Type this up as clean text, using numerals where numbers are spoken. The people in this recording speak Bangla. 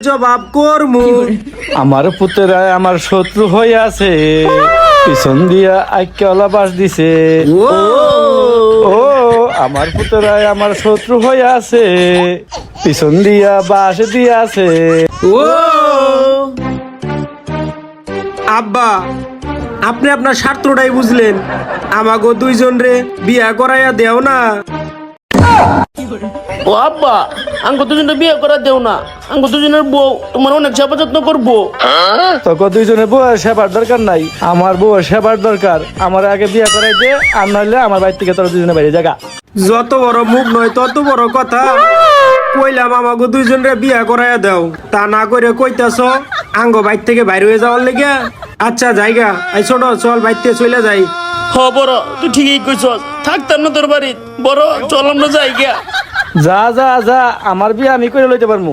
জবাব করমু। আমার পুত্রায় আমার শত্রু হয়ে আছে, পিছন দিয়া আইক্যলা বাস দিছে। ও আমার পুত্রায় আমার শত্রু হয়ে আছে, পিছন দিয়া বাস দিয়া আছে। ও আব্বা, আপনি আপনার স্বার্থটাই বুঝলেন, আমাগো দুইজন রে বিয়া করাইয়া দেও না। ও আব্বা, আঙ্গো দুজনে বিয়ে করা দেও না। আঙ্গো দুজনের বউ তোমার অনেক সেবা যত্ন করবো। তোকে দুইজনের বউয়ের সেবার দরকার নাই, আমার বউয়ের সেবার দরকার। আমার আগে বিয়ে করাই দে, আর নইলে আমার বাড়ি থেকে তোরা দুজনে বাইরে জায়গা। যত বড় মুখ নয় তত বড় কথা। কইলাম আমাগো দুইজন রে বিয়া করাইয়া দাও, তা না করে কইতাছ আঙ্গো বাইর থেকে বাইরে হয়ে যাওয়ার লেগে। আচ্ছা জায়গা, এই ছোট চল বাইর থেকে চলে যাই। হ বড়, তুই ঠিকই কইছ, থাকতাম না তোর বাড়ি। বড় চল আমরা যাই গিয়া। যা যা যা, আমার বিয়ে আমি করে লইতে পারবো।